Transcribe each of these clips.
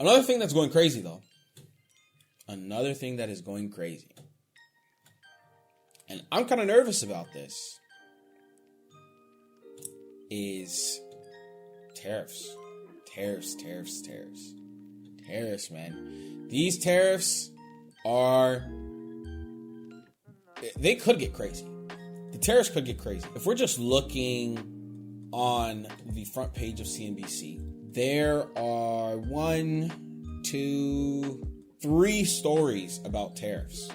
Another thing that's going crazy, though. Another thing that is going crazy. And I'm kind of nervous about this. Is tariffs. Tariffs, man. These tariffs they could get crazy. The tariffs could get crazy. If we're just looking on the front page of CNBC, there are 3 stories about tariffs.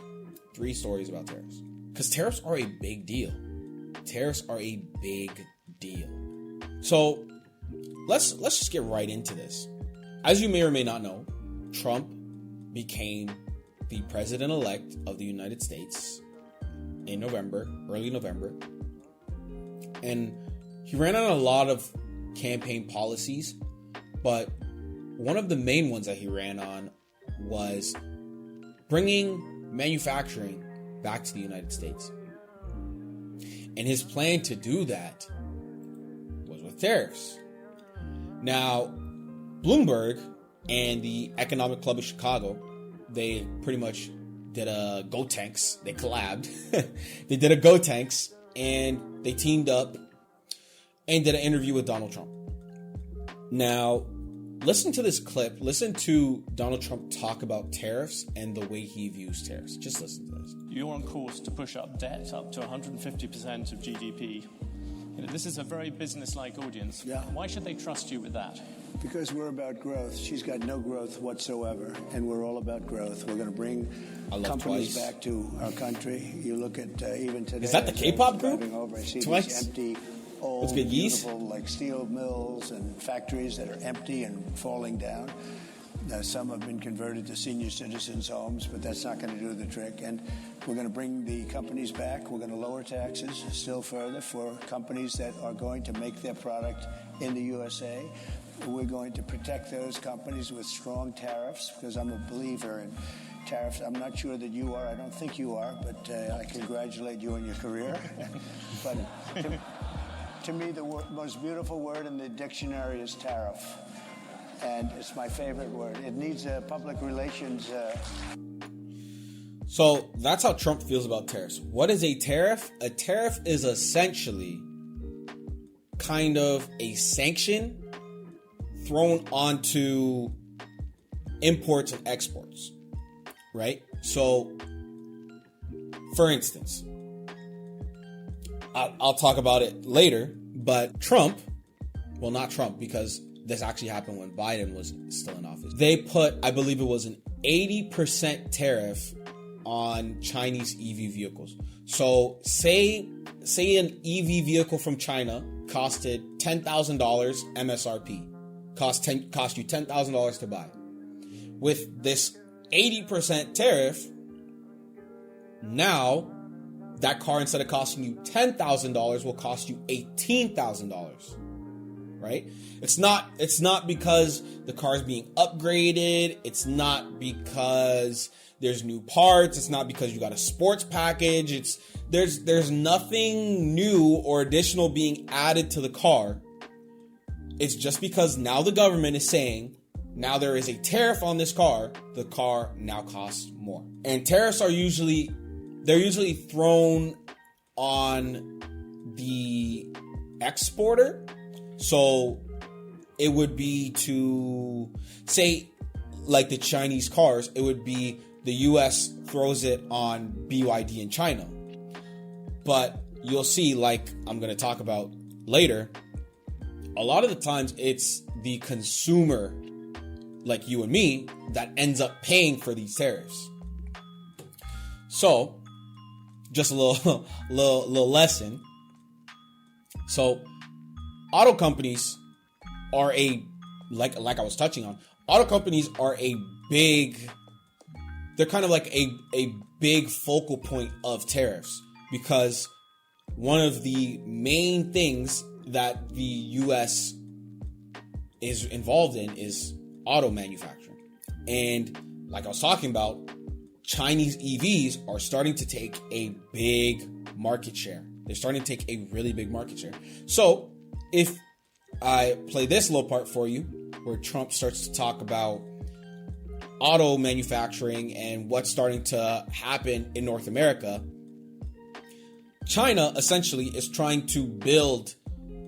3 stories about tariffs. Because tariffs are a big deal. So let's just get right into this. As you may or may not know, Trump became the president-elect of the United States in early November. And he ran on a lot of campaign policies, but one of the main ones that he ran on was bringing manufacturing back to the United States. And his plan to do that was with tariffs. Now, Bloomberg and the Economic Club of Chicago, they pretty much did a Go Tanks. They collabed. They did a Go Tanks, and they teamed up and did an interview with Donald Trump. Now, listen to this clip. Listen to Donald Trump talk about tariffs and the way he views tariffs. Just listen to this. You're on course to push up debt up to 150% of GDP. This is a very business-like audience. Yeah. Why should they trust you with that? Because we're about growth. She's got no growth whatsoever, and we're all about growth. We're going to bring companies back to our country. You look at even today. Is that the K-pop group? Over, I see Twice? these empty, old, beautiful, like steel mills and factories that are empty and falling down. Some have been converted to senior citizens' homes, but that's not going to do the trick. And we're going to bring the companies back. We're going to lower taxes still further for companies that are going to make their product in the USA. We're going to protect those companies with strong tariffs, because I'm a believer in tariffs. I'm not sure that you are. I don't think you are, but I congratulate you on your career. But to me, the most beautiful word in the dictionary is tariff. And it's my favorite word. It needs a public relations. So that's how Trump feels about tariffs. What is a tariff? A tariff is essentially kind of a sanction thrown onto imports and exports, right? So, for instance, I'll talk about it later, but Trump, well, not Trump, because this actually happened when Biden was still in office. They put, I believe it was an 80% tariff on Chinese EV vehicles. So say an EV vehicle from China costed $10,000 MSRP, cost you $10,000 to buy. With this 80% tariff, now that car, instead of costing you $10,000, will cost you $18,000. Right? It's not because the car is being upgraded. It's not because there's new parts. It's not because you got a sports package. There's nothing new or additional being added to the car. It's just because now the government is saying, now there is a tariff on this car. The car now costs more. And tariffs are usually thrown on the exporter. So it would be to say, like the Chinese cars, it would be the US throws it on BYD in China. But you'll see, like I'm going to talk about later, a lot of the times it's the consumer, like you and me, that ends up paying for these tariffs. So, just a little lesson. So, auto companies are like I was touching on, auto companies are they're kind of like a big focal point of tariffs, because one of the main things that the US is involved in is auto manufacturing. And like I was talking about, Chinese EVs are starting to take a big market share. They're starting to take a really big market share. So if I play this little part for you, where Trump starts to talk about auto manufacturing and what's starting to happen in North America, China essentially is trying to build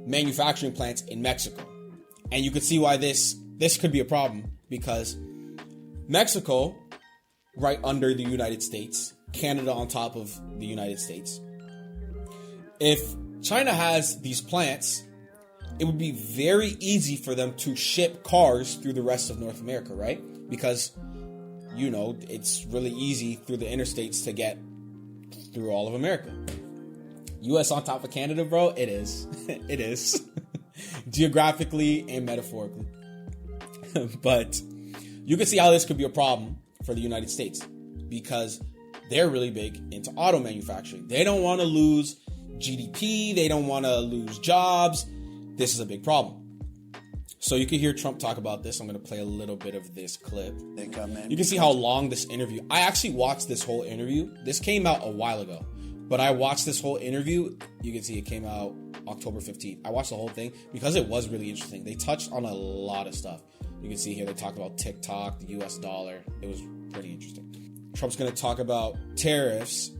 manufacturing plants in Mexico. And you can see why this could be a problem, because Mexico, right under the United States, Canada on top of the United States. If China has these plants, it would be very easy for them to ship cars through the rest of North America, right? Because, it's really easy through the interstates to get through all of America. US on top of Canada, bro, it is. It is. Geographically and metaphorically. But you can see how this could be a problem for the United States, because they're really big into auto manufacturing. They don't want to lose GDP. They don't want to lose jobs. This is a big problem. So you can hear Trump talk about this. I'm going to play a little bit of this clip. They come in. You can see how long this interview. I actually watched this whole interview. This came out a while ago, but I watched this whole interview. You can see it came out October 15th. I watched the whole thing because it was really interesting. They touched on a lot of stuff. You can see here they talked about TikTok, the US dollar. It was pretty interesting. Trump's going to talk about tariffs,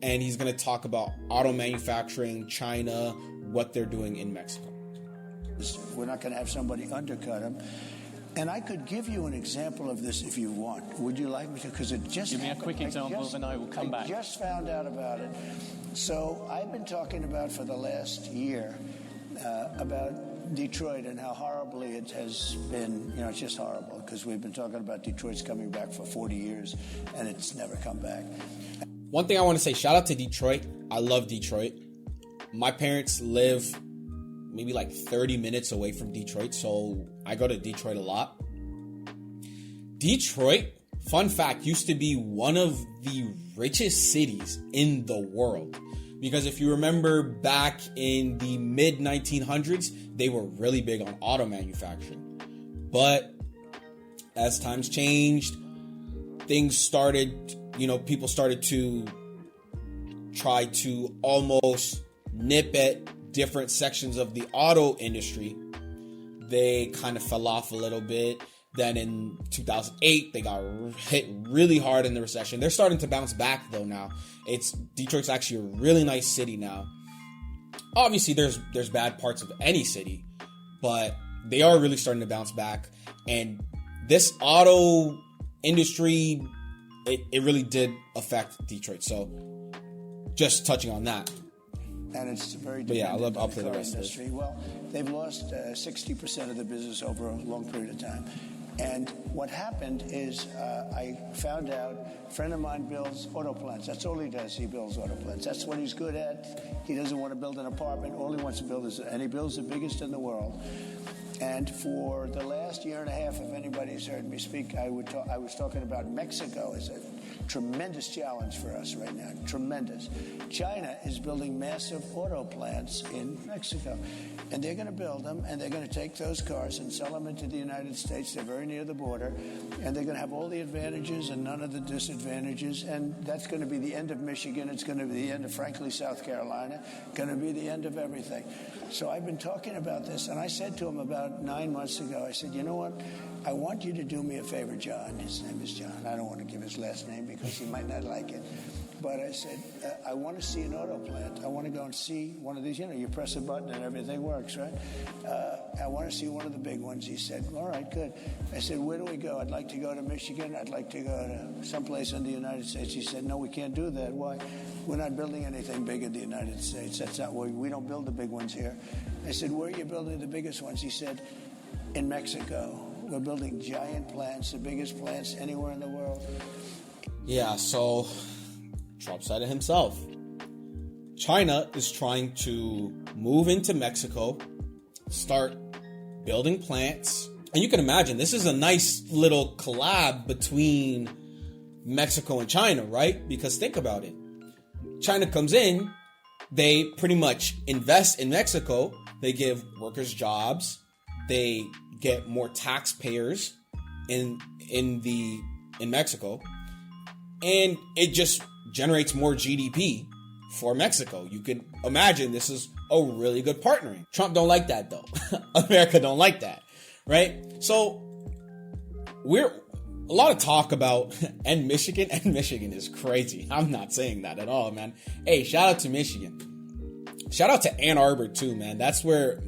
and he's going to talk about auto manufacturing, China, what they're doing in Mexico. We're not going to have somebody undercut them. And I could give you an example of this if you want. Would you like me to? Because it just give me a quick example, then I will come back. I just found out about it. So I've been talking about for the last year about Detroit and how horribly it has been. It's just horrible, because we've been talking about Detroit's coming back for 40 years, and it's never come back. One thing I want to say, shout out to Detroit. I love Detroit. My parents live maybe like 30 minutes away from Detroit, so I go to Detroit a lot. Detroit, fun fact, used to be one of the richest cities in the world. Because if you remember back in the mid 1900s, they were really big on auto manufacturing. But as times changed, things started, people started to try to almost nip at different sections of the auto industry. They kind of fell off a little bit. Then in 2008, they got hit really hard in the recession. They're starting to bounce back though now. Detroit's actually a really nice city now. Obviously, there's bad parts of any city, but they are really starting to bounce back. And this auto industry, it really did affect Detroit. So just touching on that. And it's very dependent on the car industry. Well, they've lost 60% of the business over a long period of time. And what happened is I found out a friend of mine builds auto plants. That's all he does. He builds auto plants. That's what he's good at. He doesn't want to build an apartment. All he wants to build and he builds the biggest in the world. And for the last year and a half, if anybody's heard me speak, I was talking about Mexico as a tremendous challenge for us right now. Tremendous. China is building massive auto plants in Mexico. And they're going to build them, and they're going to take those cars and sell them into the United States. They're very near the border. And they're going to have all the advantages and none of the disadvantages. And that's going to be the end of Michigan. It's going to be the end of, frankly, South Carolina. Going to be the end of everything. So I've been talking about this, and I said to him about 9 months ago, I said, you know what? I want you to do me a favor, John. His name is John. I don't want to give his last name because he might not like it. But I said, I want to see an auto plant. I want to go and see one of these. You press a button and everything works, right? I want to see one of the big ones. He said, all right, good. I said, where do we go? I'd like to go to Michigan. I'd like to go to someplace in the United States. He said, no, we can't do that. Why? We're not building anything big in the United States. That's not where we don't build the big ones here. I said, where are you building the biggest ones? He said, in Mexico. We're building giant plants, the biggest plants anywhere in the world. Yeah, so Trump said it himself. China is trying to move into Mexico, start building plants. And you can imagine, this is a nice little collab between Mexico and China, right? Because think about it. China comes in, they pretty much invest in Mexico. They give workers jobs. They get more taxpayers in Mexico, and it just generates more GDP for Mexico. You can imagine this is a really good partnering. Trump don't like that though. America don't like that, right? So a lot of talk about and Michigan is crazy. I'm not saying that at all, man. Hey, shout out to Michigan. Shout out to Ann Arbor too, man. That's where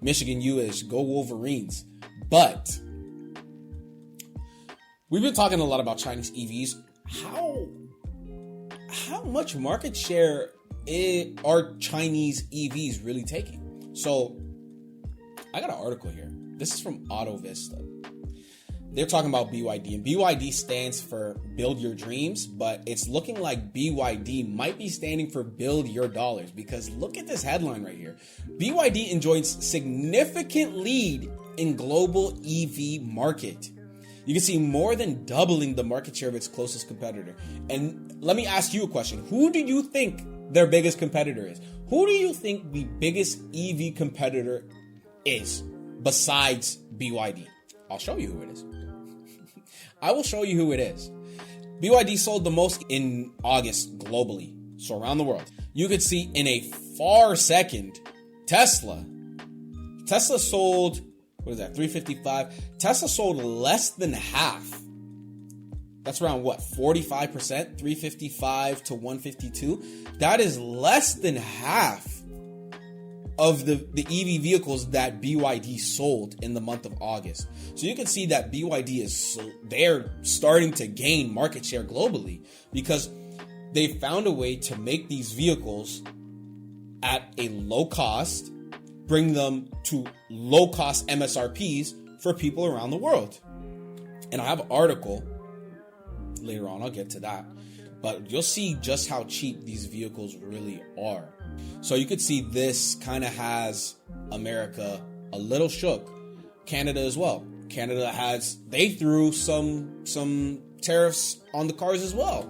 Michigan U is. Go Wolverines. But we've been talking a lot about Chinese EVs. How much market share are Chinese EVs really taking? So I got an article here. This is from AutoVista. They're talking about BYD, and BYD stands for Build Your Dreams, but it's looking like BYD might be standing for Build Your Dollars, because look at this headline right here. BYD enjoys significant lead in global EV market. You can see more than doubling the market share of its closest competitor. And let me ask you a question. Who do you think their biggest competitor is? Who do you think the biggest EV competitor is besides BYD? I'll show you who it is. I will show you who it is. BYD sold the most in August globally, so around the world. You could see in a far second, Tesla. Tesla sold, what is that, 355? Tesla sold less than half. That's around what, 45%? 355 to 152? That is less than half of the EV vehicles that BYD sold in the month of August. So you can see that BYD they're starting to gain market share globally because they found a way to make these vehicles at a low cost, bring them to low cost MSRPs for people around the world. And I have an article later on, I'll get to that, but you'll see just how cheap these vehicles really are. So you could see this kind of has America a little shook. Canada as well. Canada they threw some tariffs on the cars as well.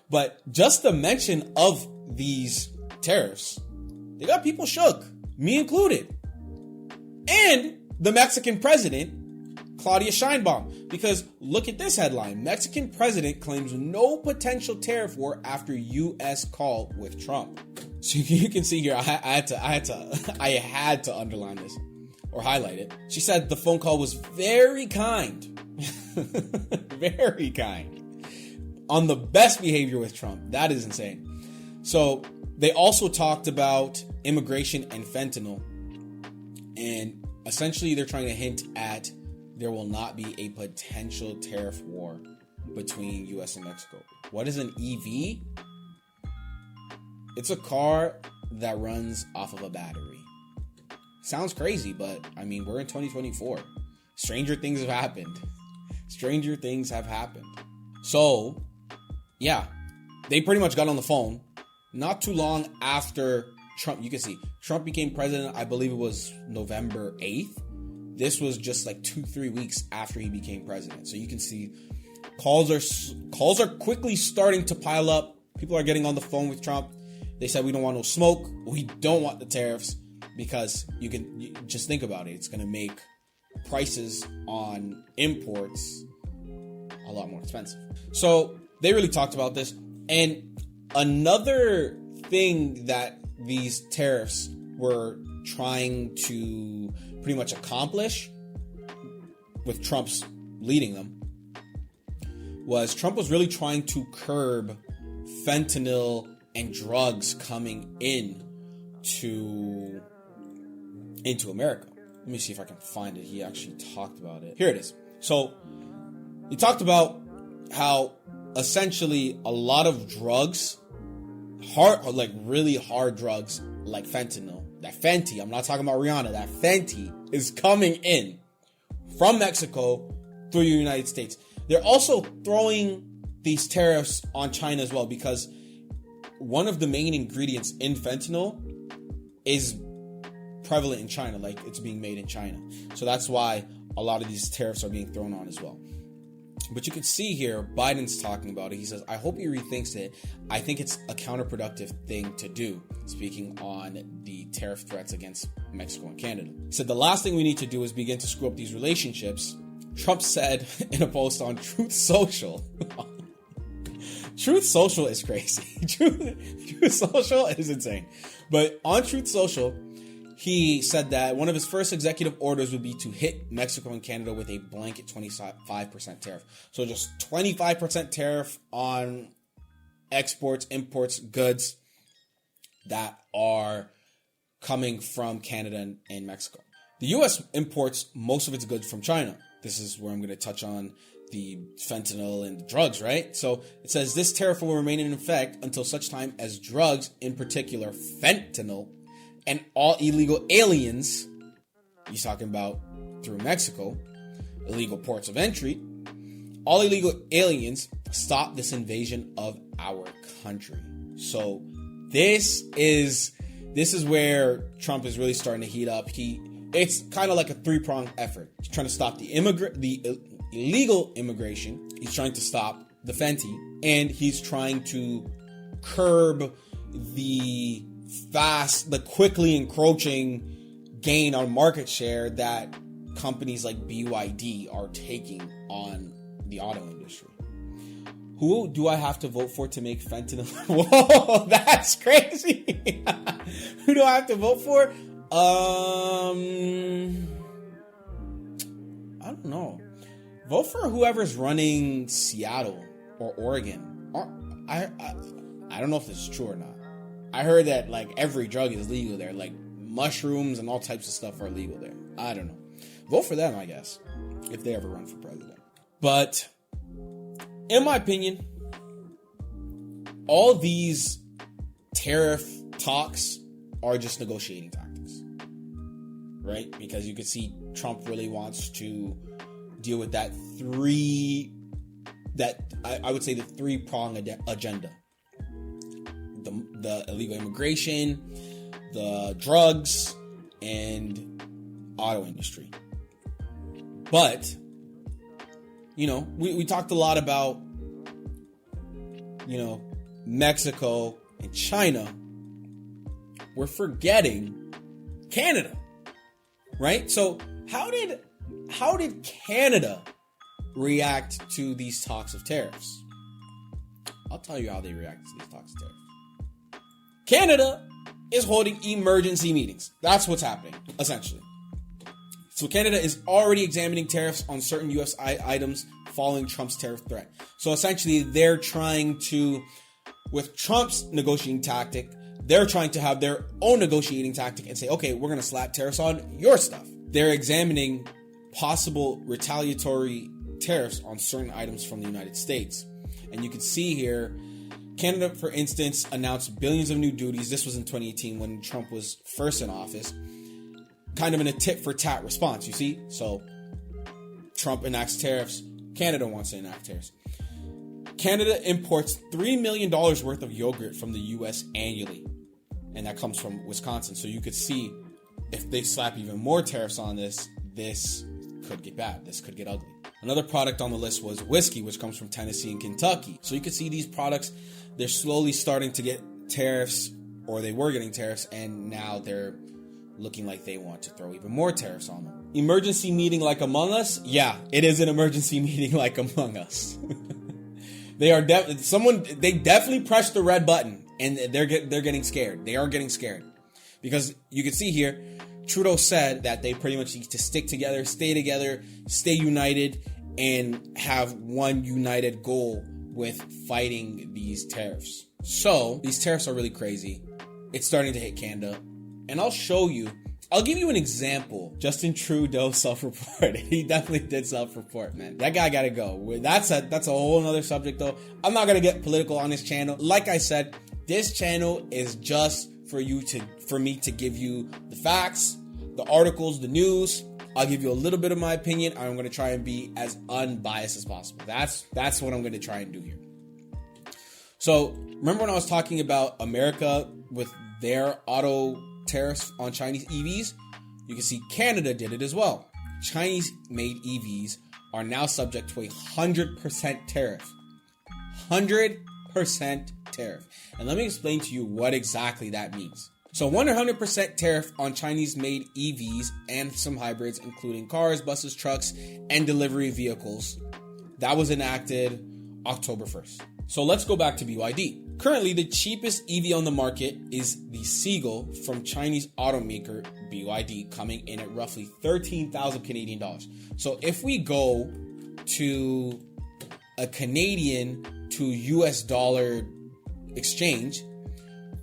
But just the mention of these tariffs, they got people shook, me included. And the Mexican president, Claudia Sheinbaum, because look at this headline. Mexican president claims no potential tariff war after U.S. call with Trump. So you can see here, I had to underline this or highlight it. She said the phone call was very kind, very kind, on the best behavior with Trump. That is insane. So they also talked about immigration and fentanyl, and essentially they're trying to hint at there will not be a potential tariff war between U.S. and Mexico. What is an EV? It's a car that runs off of a battery. Sounds crazy, but I mean, we're in 2024. Stranger things have happened. Stranger things have happened. So, yeah, they pretty much got on the phone not too long after Trump. You can see Trump became president, I believe it was November 8th. This was just like 2-3 weeks after he became president. So you can see calls are quickly starting to pile up. People are getting on the phone with Trump. They said, we don't want no smoke. We don't want the tariffs, because you just think about it. It's going to make prices on imports a lot more expensive. So they really talked about this. And another thing that these tariffs were trying to pretty much accomplish, with Trump's leading them, was Trump was really trying to curb fentanyl and drugs coming into America. Let me see if I can find it. He actually talked about it. Here it is. So he talked about how essentially a lot of drugs, really hard drugs like fentanyl, that Fenty, I'm not talking about Rihanna, that Fenty is coming in from Mexico through the United States. They're also throwing these tariffs on China as well, because one of the main ingredients in fentanyl is prevalent in China, like it's being made in China. So that's why a lot of these tariffs are being thrown on as well. But you can see here, Biden's talking about it. He says, I hope he rethinks it. I think it's a counterproductive thing to do, speaking on the tariff threats against Mexico and Canada. He said, the last thing we need to do is begin to screw up these relationships. Trump said in a post on Truth Social. Truth Social is crazy. Truth Social is insane. But on Truth Social, he said that one of his first executive orders would be to hit Mexico and Canada with a blanket 25% tariff. So just 25% tariff on exports, imports, goods that are coming from Canada and Mexico. The U.S. imports most of its goods from China. This is where I'm going to touch on the fentanyl and the drugs, right? So it says this tariff will remain in effect until such time as drugs, in particular fentanyl, and all illegal aliens, he's talking about through Mexico, illegal ports of entry, all illegal aliens stop this invasion of our country. So this is where Trump is really starting to heat up. It's kind of like a three-pronged effort. He's trying to stop the illegal immigration. He's trying to stop the fentanyl, and he's trying to curb the quickly encroaching gain on market share that companies like BYD are taking on the auto industry. Who do I have to vote for to make fentanyl? Whoa, that's crazy. Who do I have to vote for? I don't know. Vote for whoever's running Seattle or Oregon. I don't know if this is true or not. I heard that like every drug is legal there, like mushrooms and all types of stuff are legal there. I don't know. Vote for them, I guess, if they ever run for president. But in my opinion, all these tariff talks are just negotiating tactics, right? Because you can see Trump really wants to deal with I would say the three-prong agenda. The illegal immigration, the drugs, and auto industry. But, we talked a lot about, Mexico and China. We're forgetting Canada, right? So how did Canada react to these talks of tariffs? I'll tell you how they react to these talks of tariffs. Canada is holding emergency meetings. That's what's happening, essentially. So Canada is already examining tariffs on certain U.S. items following Trump's tariff threat. So essentially, they're trying to, with Trump's negotiating tactic, they're trying to have their own negotiating tactic and say, okay, we're going to slap tariffs on your stuff. They're examining possible retaliatory tariffs on certain items from the United States. And you can see here, Canada, for instance, announced billions of new duties. This was in 2018 when Trump was first in office. Kind of in a tit-for-tat response, you see? So Trump enacts tariffs. Canada wants to enact tariffs. Canada imports $3 million worth of yogurt from the U.S. annually. And that comes from Wisconsin. So you could see if they slap even more tariffs on this could get bad. This could get ugly. Another product on the list was whiskey, which comes from Tennessee and Kentucky. So you could see these products, they're slowly starting to get tariffs, or they were getting tariffs, and now they're looking like they want to throw even more tariffs on them. Emergency meeting like Among Us? Yeah, it is an emergency meeting like Among Us. They definitely pressed the red button, and they're getting scared. They are getting scared. Because you can see here, Trudeau said that they pretty much need to stick together, stay united, and have one united goal with fighting these tariffs. So, these tariffs are really crazy. It's starting to hit Canada. And I'll give you an example. Justin Trudeau self-reported. He definitely did self-report, man. That guy gotta go. That's a whole nother subject, though. I'm not gonna get political on this channel. Like I said, this channel is just for me to give you the facts, the articles, the news. I'll give you a little bit of my opinion. I'm going to try and be as unbiased as possible. That's what I'm going to try and do here. So remember when I was talking about America with their auto tariffs on Chinese EVs? You can see Canada did it as well. Chinese-made EVs are now subject to a 100% tariff. 100% tariff. And let me explain to you what exactly that means. So 100% tariff on Chinese-made EVs and some hybrids, including cars, buses, trucks, and delivery vehicles. That was enacted October 1st. So let's go back to BYD. Currently, the cheapest EV on the market is the Seagull from Chinese automaker BYD, coming in at roughly 13,000 Canadian dollars. So if we go to a Canadian to US dollar exchange,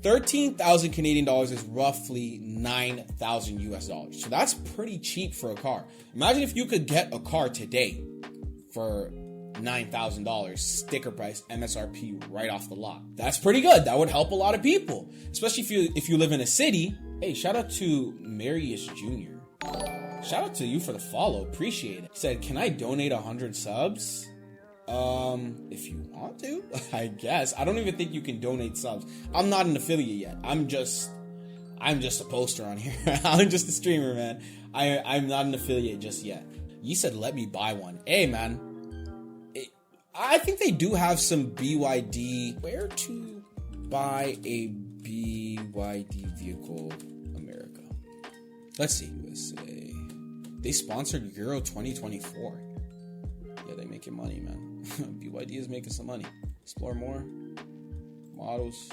13,000 Canadian dollars is roughly 9,000 US dollars. So that's pretty cheap for a car. Imagine if you could get a car today for $9,000, sticker price, MSRP right off the lot. That's pretty good. That would help a lot of people, especially if you live in a city. Hey, shout out to Marius Jr. Shout out to you for the follow. Appreciate it. Said, can I donate 100 subs? If you want to, I guess. I don't even think you can donate subs. I'm not an affiliate yet. I'm just a poster on here. I'm just a streamer, man. I'm not an affiliate just yet. You said, let me buy one. Hey, man. I think they do have some BYD. Where to buy a BYD vehicle, America? Let's see. USA. They sponsored Euro 2024. Yeah, they making money, man. BYD is making some money. Explore more models.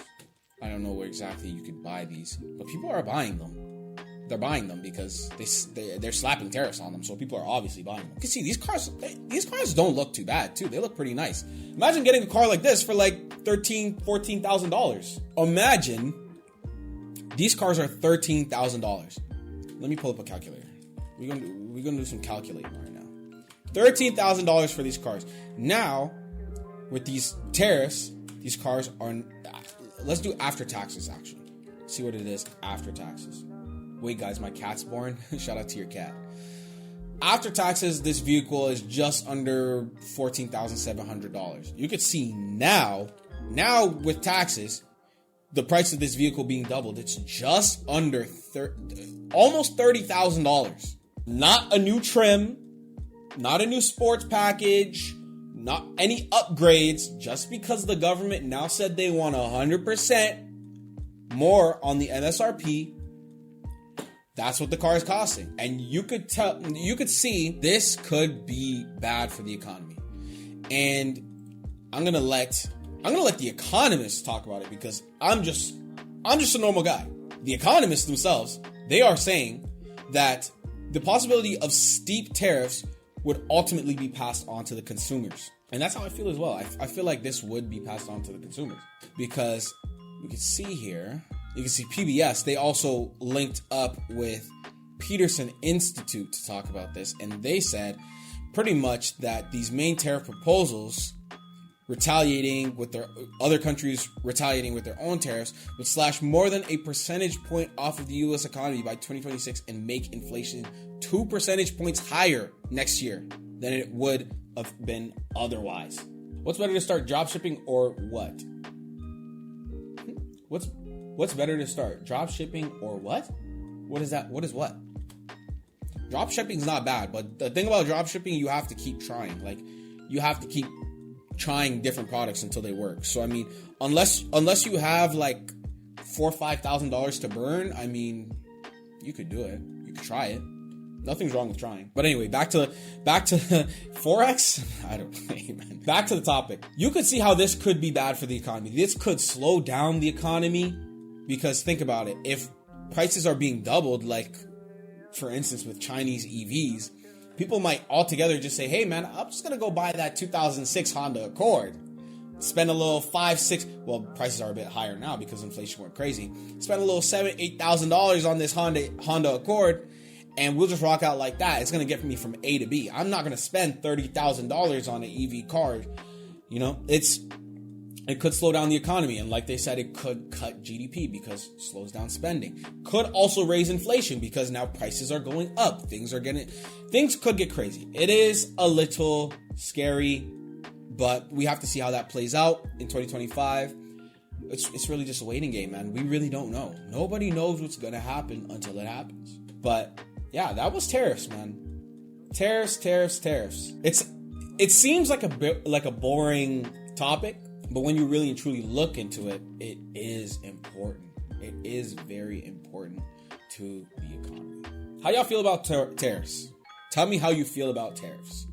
I don't know where exactly you could buy these, but people are buying them. They're buying them because they're slapping tariffs on them, so people are obviously buying them. You can see these cars don't look too bad too. They look pretty nice. Imagine getting a car like this for like $14,000. Imagine these cars are $13,000. Let me pull up a calculator. We're gonna do some calculating right now. $13,000 for these cars. Now, with these tariffs, these cars are. Let's do after taxes. Actually, see what it is after taxes. Wait, guys, my cat's born. Shout out to your cat. After taxes, this vehicle is just under $14,700. You could see now with taxes, the price of this vehicle being doubled. It's just under almost $30,000. Not a new trim, not a new sports package, not any upgrades, just because the government now said they want 100% more on the MSRP. That's what the car is costing. And you could see this could be bad for the economy. And I'm gonna let the economists talk about it, because I'm just a normal guy. The economists themselves, they are saying that the possibility of steep tariffs would ultimately be passed on to the consumers. And that's how I feel as well. I feel like this would be passed on to the consumers, because we can see here, you can see PBS, they also linked up with Peterson Institute to talk about this. And they said pretty much that these main tariff proposals retaliating with their other countries retaliating with their own tariffs would slash more than a percentage point off of the U.S. economy by 2026 and make inflation 2 percentage points higher next year than it would have been otherwise. What's better to start, drop shipping or what? What's better to start, drop shipping or what? What is that? What is what? Drop shipping is not bad, but the thing about drop shipping, you have to keep trying. Like, you have to keep trying different products until they work. So I mean, unless you have like $4,000 or $5,000 to burn, I mean, you could do it. You could try it. Nothing's wrong with trying. But anyway, back to Forex. I don't know, man. Back to the topic. You could see how this could be bad for the economy. This could slow down the economy, because think about it. If prices are being doubled, like for instance with Chinese EVs, people might altogether just say, hey man, I'm just gonna go buy that 2006 Honda Accord. Spend a little well, prices are a bit higher now because inflation went crazy. Spend a little $7,000-$8,000 on this Honda Accord, and we'll just rock out like that. It's gonna get me from A to B. I'm not gonna spend $30,000 on an EV car. You know, it could slow down the economy, and like they said, it could cut GDP because it slows down spending. Could also raise inflation because now prices are going up. Things could get crazy. It is a little scary, but we have to see how that plays out in 2025. It's really just a waiting game, man. We really don't know. Nobody knows what's gonna happen until it happens. But yeah, that was tariffs, man. Tariffs. It seems like a boring topic, but when you really and truly look into it, it is important. It is very important to the economy. How y'all feel about tariffs? Tell me how you feel about tariffs.